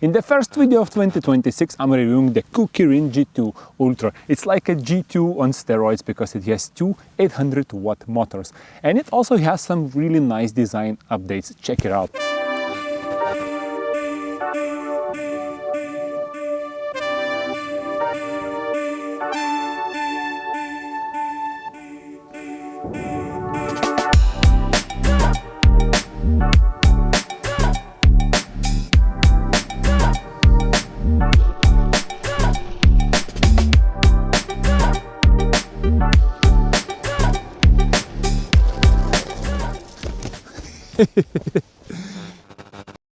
In the first video of 2026, I'm reviewing the KuKirin G2 Ultra. It's like a G2 on steroids because it has two 800-watt motors. And it also has some really nice design updates. Check it out.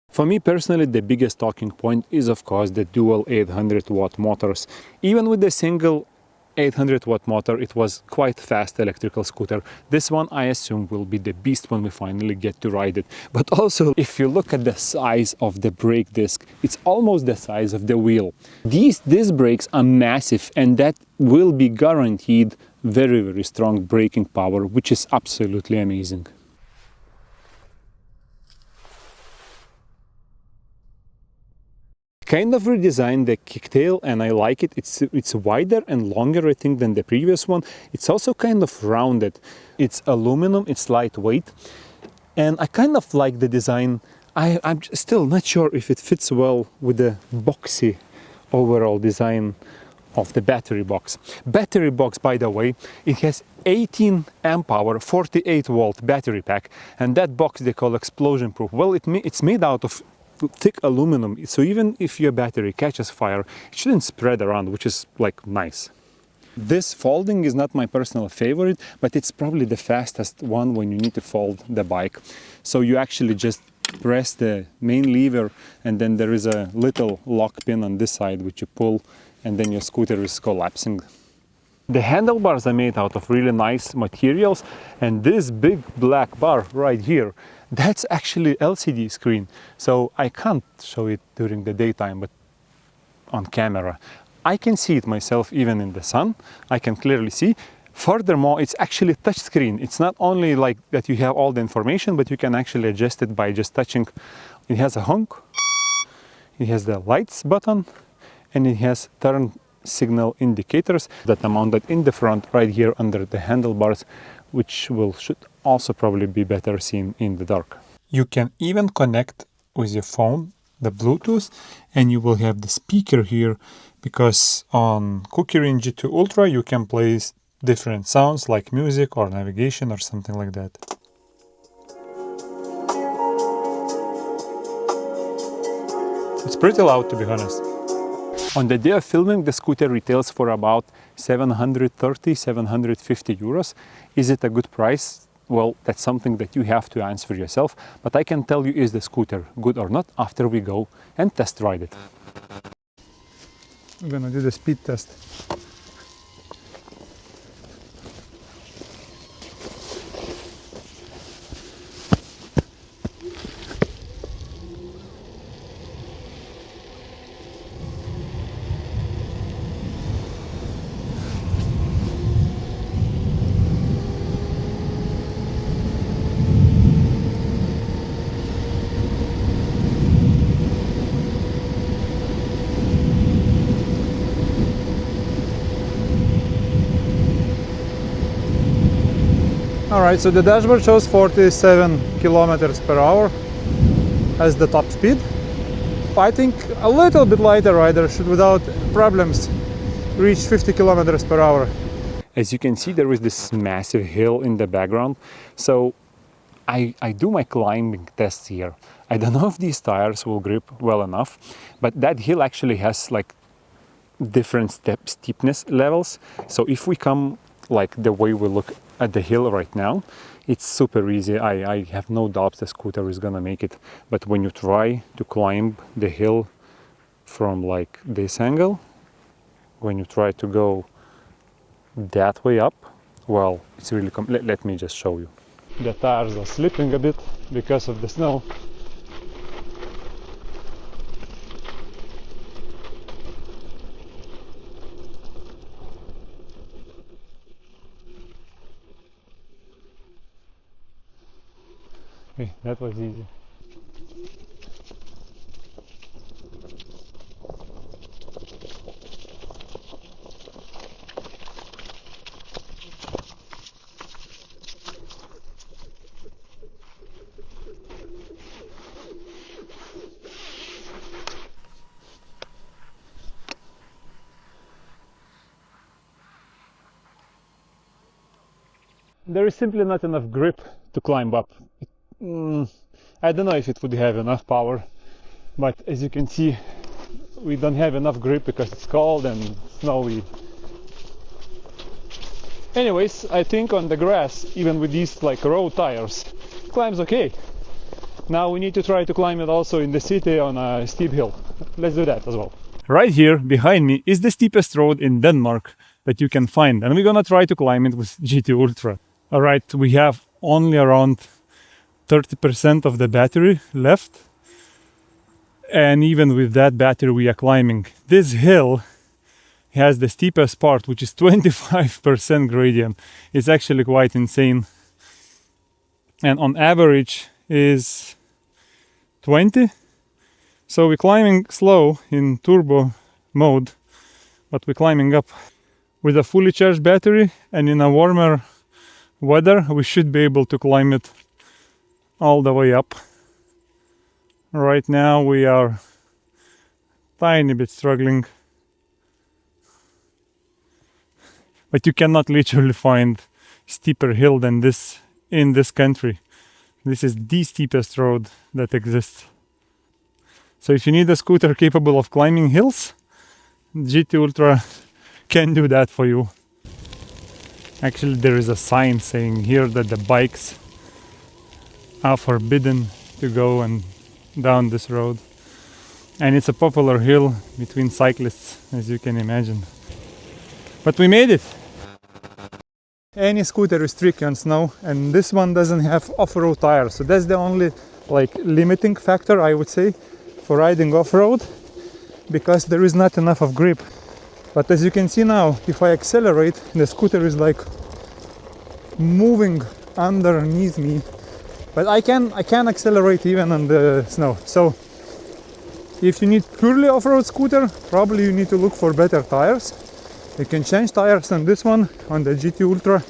For me personally, the biggest talking point is of course the dual 800-watt motors. Even with the single 800-watt motor, it was quite fast electrical scooter. This one I assume will be the beast when we finally get to ride it. But also, if you look at the size of the brake disc, it's almost the size of the wheel. These disc brakes are massive, and that will be guaranteed very strong braking power, which is absolutely amazing. Kind of redesigned the kicktail, and I like it. It's wider and longer, I think, than the previous one. It's also kind of rounded. It's aluminum, it's lightweight, and I kind of like the design. I'm still not sure if it fits well with the boxy overall design of the battery box. Battery box, by the way, it has 18 amp hour, 48-volt battery pack, and that box they call explosion proof. Well, it's made out of thick aluminum, so even if your battery catches fire, it shouldn't spread around, which is like nice. This folding is not my personal favorite, but it's probably the fastest one when you need to fold the bike. So you actually just press the main lever, and then there is a little lock pin on this side which you pull, and then your scooter is collapsing. The handlebars are made out of really nice materials, and this big black bar right here, that's actually LCD screen, so I can't show it during the daytime, but on camera I can see it myself. Even in the sun I can clearly see. Furthermore, it's actually touch screen. It's not only like that you have all the information, but you can actually adjust it by just touching. It has a honk, it has the lights button, and it has turn signal indicators that are mounted in the front right here under the handlebars, which should also probably be better seen in the dark. You can even connect with your phone the Bluetooth, and you will have the speaker here, because on KuKirin G2 Ultra you can play different sounds like music or navigation or something like that. It's pretty loud, to be honest. On the day of filming, the scooter retails for about 730–750 euros. Is it a good price? Well, that's something that you have to answer yourself, but I can tell you, is the scooter good or not after we go and test ride it. We're gonna do the speed test. Alright, so the dashboard shows 47 kilometers per hour as the top speed. I think a little bit lighter rider should without problems reach 50 kilometers per hour. As you can see, there is this massive hill in the background, so I do my climbing tests here. I don't know if these tires will grip well enough, but that hill actually has like different steepness levels. So if we come like the way we look at the hill right now, it's super easy. I have no doubts the scooter is gonna make it. But when you try to climb the hill from like this angle, when you try to go that way up, well, it's really let me just show you. The tires are slipping a bit because of the snow. Okay, that was easy. there is simply not enough grip to climb up. I don't know if it would have enough power, but as you can see, we don't have enough grip because it's cold and snowy. Anyways, I think on the grass, even with these like road tires, it climbs okay. Now we need to try to climb it also in the city on a steep hill. Let's do that as well. Right here behind me is the steepest road in Denmark that you can find, and we're gonna try to climb it with G2 Ultra. Alright, we have only around 30% of the battery left, and even with that battery we are climbing. This hill has the steepest part, which is 25% gradient. It's actually quite insane, and on average is 20. So we're climbing slow in turbo mode, but we're climbing up. With a fully charged battery and in a warmer weather, we should be able to climb it all the way up. Right now we are tiny bit struggling, but you cannot literally find steeper hill than this in this country. This is the steepest road that exists. So if you need a scooter capable of climbing hills, G2 Ultra can do that for you. Actually, there is a sign saying here that the bikes are forbidden to go and down this road. And it's a popular hill between cyclists, as you can imagine. But we made it! Any scooter is tricky on snow, and this one doesn't have off-road tires, so that's the only like limiting factor, I would say, for riding off-road, because there is not enough of grip. But as you can see now, if I accelerate, the scooter is like moving underneath me, but I can accelerate even on the snow. So if you need purely off-road scooter, probably you need to look for better tires. You can change tires on this one, on the GT Ultra,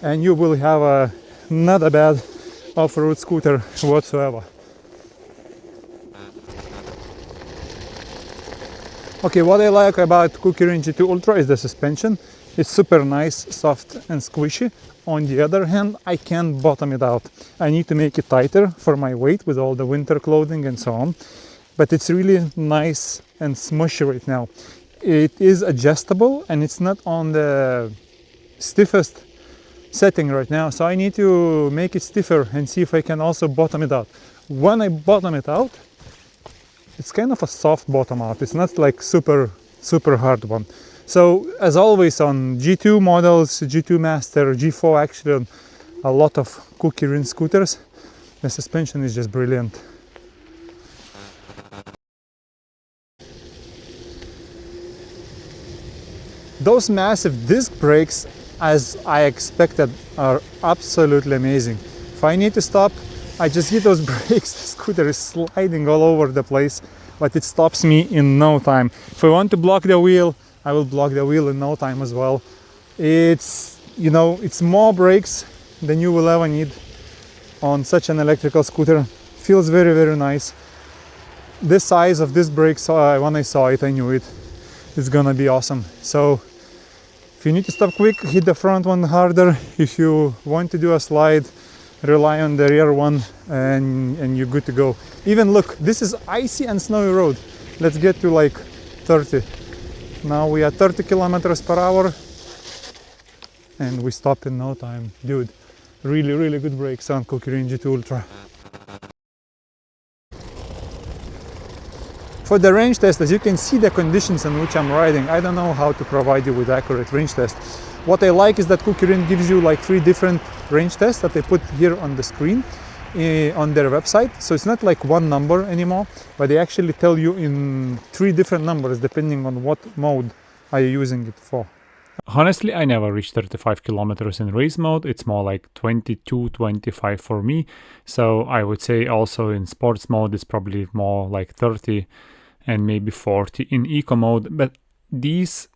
and you will have not a bad off-road scooter whatsoever. Okay, what I like about KuKirin G2 Ultra is the suspension. It's super nice, soft and squishy. On the other hand, I can't bottom it out. I need to make it tighter for my weight with all the winter clothing and so on. But it's really nice and smushy right now. It is adjustable and it's not on the stiffest setting right now, so I need to make it stiffer and see if I can also bottom it out. When I bottom it out, it's kind of a soft bottom out. It's not like super hard one. So as always on G2 models, G2 Master, G4, actually on a lot of KuKirin scooters, the suspension is just brilliant. Those massive disc brakes, as I expected, are absolutely amazing. If I need to stop, I just hit those brakes, the scooter is sliding all over the place, but it stops me in no time. If I want to block the wheel, I will block the wheel in no time as well. It's, you know, it's more brakes than you will ever need on such an electrical scooter. Feels very nice. This size of this brakes, when I saw it, I knew it. It's gonna be awesome. So if you need to stop quick, hit the front one harder. If you want to do a slide, rely on the rear one, and you're good to go. Even look, this is icy and snowy road. Let's get to like 30. Now we are 30 kilometers per hour and we stop in no time. Dude, really good brakes on KuKirin G2 Ultra. For the range test, as you can see the conditions in which I'm riding, I don't know how to provide you with accurate range test. What I like is that KuKirin gives you like 3 different range tests that they put here on the screen on their website. So it's not like one number anymore, but they actually tell you in 3 different numbers depending on what mode are you using it for. Honestly, I never reached 35 kilometers in race mode. It's more like 22, 25 for me. So I would say also in sports mode, it's probably more like 30 and maybe 40 in eco mode. But these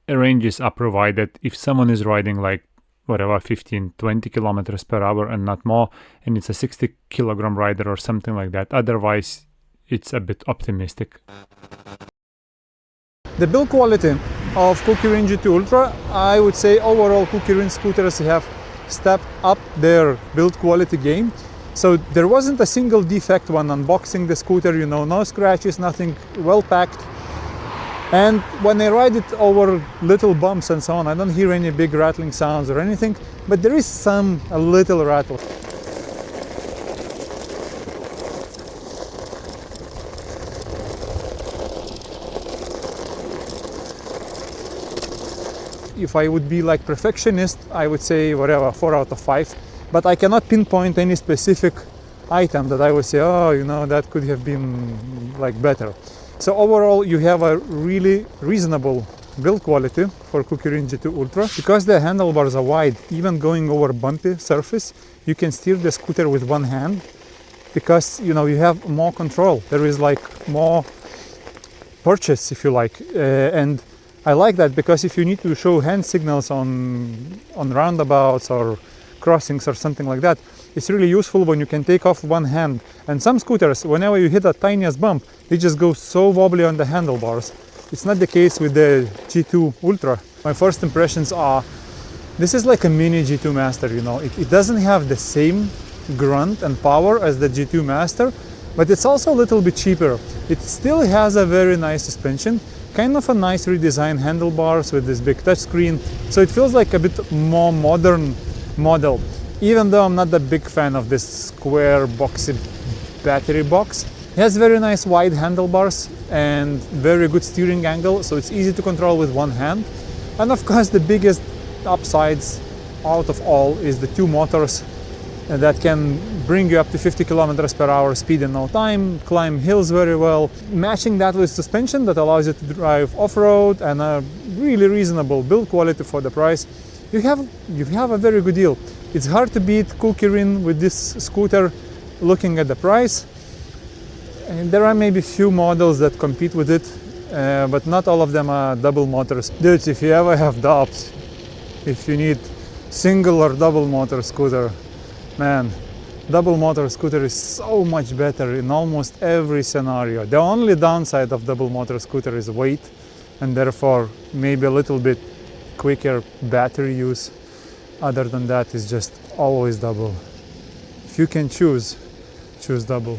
ranges are provided if someone is riding like whatever 15, 20 kilometers per hour and not more, and it's a 60 kilogram rider or something like that. Otherwise, it's a bit optimistic. The build quality of KuKirin G2 Ultra, I would say overall KuKirin scooters have stepped up their build quality game. So there wasn't a single defect when unboxing the scooter, you know, no scratches, nothing, well packed. And when I ride it over little bumps and so on, I don't hear any big rattling sounds or anything, but there is a little rattle. If I would be like perfectionist, I would say whatever, 4 out of 5. But I cannot pinpoint any specific item that I would say, oh, you know, that could have been like better. So overall, you have a really reasonable build quality for KuKirin G2 Ultra. Because the handlebars are wide, even going over bumpy surface, you can steer the scooter with one hand because, you know, you have more control. There is like more purchase, if you like, and I like that because if you need to show hand signals on roundabouts or crossings or something like that, it's really useful when you can take off one hand. And some scooters, whenever you hit the tiniest bump, they just go so wobbly on the handlebars. It's not the case with the G2 Ultra. My first impressions are, this is like a mini G2 Master, you know. It doesn't have the same grunt and power as the G2 Master, but it's also a little bit cheaper. It still has a very nice suspension, kind of a nice redesigned handlebars with this big touchscreen, so it feels like a bit more modern model, even though I'm not a big fan of this square boxy battery box. It has very nice wide handlebars and very good steering angle, so it's easy to control with one hand. And of course the biggest upsides out of all is the two motors that can bring you up to 50 kilometers per hour speed in no time, climb hills very well. Matching that with suspension that allows you to drive off-road and a really reasonable build quality for the price, you have a very good deal. It's hard to beat KuKirin with this scooter looking at the price. And there are maybe few models that compete with it, but not all of them are double motors. Dudes, if you ever have doubts, if you need single or double motor scooter, man, double motor scooter is so much better in almost every scenario. The only downside of double motor scooter is weight, and therefore maybe a little bit quicker battery use. Other than that, it's just always double. If you can choose double.